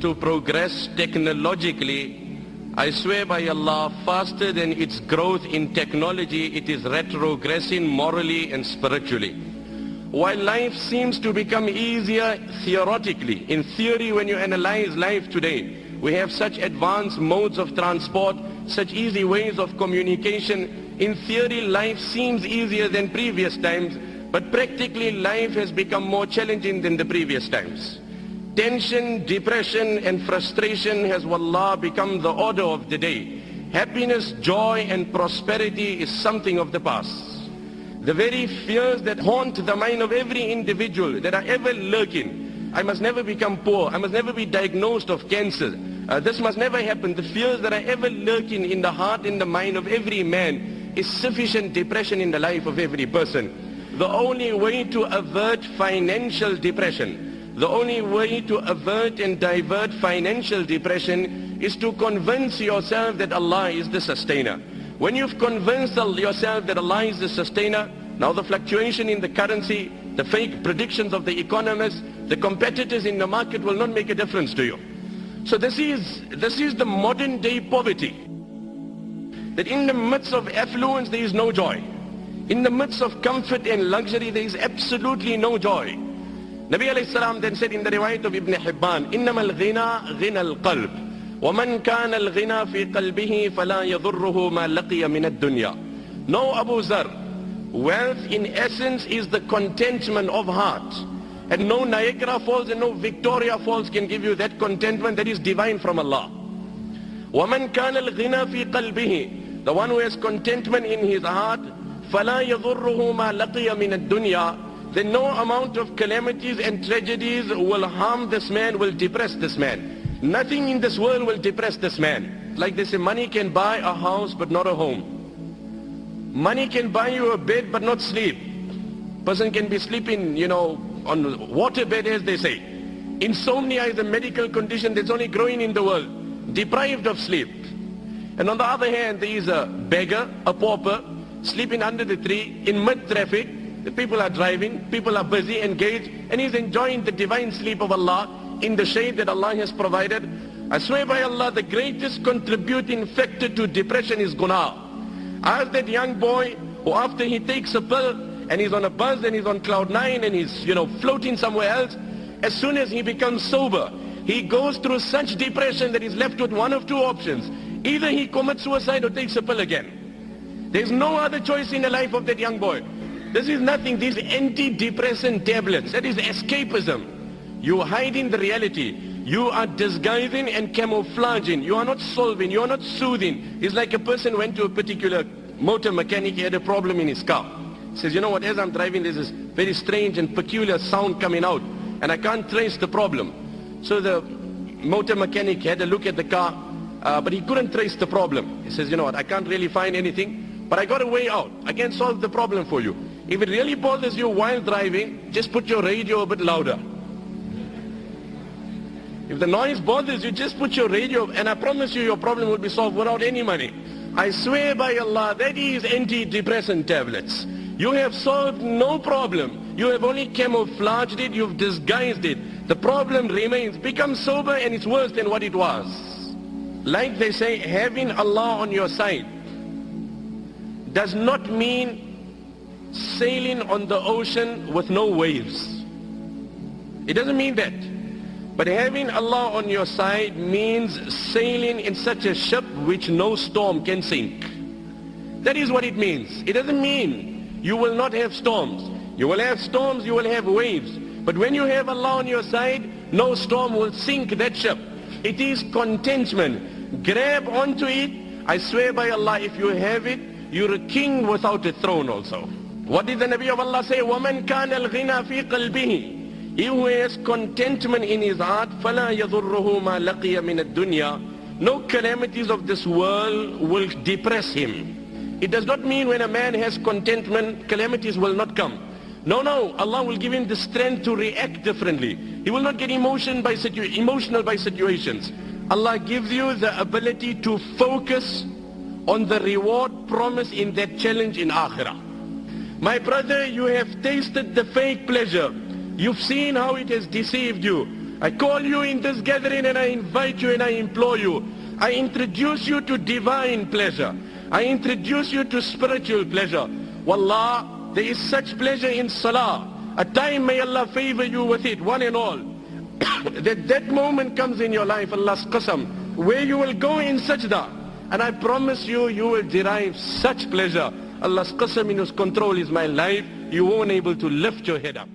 to progress technologically, I swear by Allah, faster than its growth in technology, it is retrogressing morally and spiritually. While life seems to become easier theoretically, in theory when you analyze life today, we have such advanced modes of transport, such easy ways of communication. In theory, life seems easier than previous times, but practically life has become more challenging than the previous times. Tension, depression and frustration has, wallah, become the order of the day. Happiness, joy and prosperity is something of the past. The very fears that haunt the mind of every individual, that are ever lurking. I must never become poor. I must never be diagnosed of cancer. This must never happen. The fears that are ever lurking in the heart and the mind of every man is sufficient depression in the life of every person. The only way to avert financial depression, the only way to avert and divert financial depression is to convince yourself that Allah is the sustainer. When you've convinced yourself that Allah is the sustainer, now the fluctuation in the currency, the fake predictions of the economists, the competitors in the market will not make a difference to you. So this is the modern day poverty. That in the midst of affluence there is no joy. In the midst of comfort and luxury there is absolutely no joy. Nabi alayhi salam then said in the riwayat of Ibn Hibban, إِنَّمَا الْغِنَى غِنَى الْقَلْبِ وَمَنْ كَانَ الْغِنَى فِي قَلْبِهِ فَلَا يَضُرُّهُ مَا لَقِيَ مِنَ الدُّنْيَا. No, Abu Zar, wealth in essence is the contentment of heart. And no Niagara Falls and no Victoria Falls can give you that contentment that is divine from Allah. وَمَنْ كَانَ الْغِنَى فِي قَلْبِهِ. The one who has contentment in his heart, فَلَا يَضُرُّهُ مَا لَقِيَ مِنَ الدُّنْيَا. Then no amount of calamities and tragedies will harm this man, will depress this man. Nothing in this world will depress this man. Like they say, money can buy a house but not a home. Money can buy you a bed but not sleep. Person can be sleeping, on water bed, as they say. Insomnia is a medical condition that's only growing in the world. Deprived of sleep. And on the other hand, there is a beggar, a pauper, sleeping under the tree in mid-traffic. The people are driving, people are busy, engaged, and he's enjoying the divine sleep of Allah in the shade that Allah has provided. I swear by Allah, the greatest contributing factor to depression is guna. Ask that young boy who after he takes a pill and he's on a buzz and he's on cloud 9 and he's floating somewhere else, as soon as he becomes sober, he goes through such depression that he's left with one of two options. Either he commits suicide or takes a pill again. There's no other choice in the life of that young boy. This is nothing. These antidepressant tablets, that is escapism. You are hiding the reality. You are disguising and camouflaging. You are not solving. You are not soothing. It's like a person went to a particular motor mechanic. He had a problem in his car. He says, you know what, as I'm driving, there's this very strange and peculiar sound coming out, and I can't trace the problem. So the motor mechanic had a look at the car, but he couldn't trace the problem. He says, you know what, I can't really find anything, but I got a way out. I can solve the problem for you. If it really bothers you while driving, just put your radio a bit louder. If the noise bothers you, just put your radio, and I promise you your problem will be solved without any money. I swear by Allah, that is antidepressant tablets. You have solved no problem. You have only camouflaged it, you've disguised it. The problem remains. Become sober and it's worse than what it was. Like they say, having Allah on your side does not mean sailing on the ocean with no waves. It doesn't mean that. But having Allah on your side means sailing in such a ship which no storm can sink. That is what it means. It doesn't mean you will not have storms. You will have storms, you will have waves. But when you have Allah on your side, no storm will sink that ship. It is contentment. Grab onto it. I swear by Allah, if you have it, you're a king without a throne also. What did the Nabi of Allah say? وَمَنْ كَانَ الْغِنَى فِي قَلْبِهِ. He who has contentment in his heart, فَلَا يَضُرُّهُ مَا لَقِيَ مِنَ الدُّنْيَا. No calamities of this world will depress him. It does not mean when a man has contentment, calamities will not come. No, Allah will give him the strength to react differently. He will not get emotional by situations. Allah gives you the ability to focus on the reward promised in that challenge in Akhirah. My brother, you have tasted the fake pleasure. You've seen how it has deceived you. I call you in this gathering and I invite you and I implore you. I introduce you to divine pleasure. I introduce you to spiritual pleasure. Wallah, there is such pleasure in salah. A time may Allah favor you with it, one and all. that moment comes in your life, Allah's qasam, where you will go in sajda. And I promise you, you will derive such pleasure. Allah's qasam, in His control is my life. You won't able to lift your head up.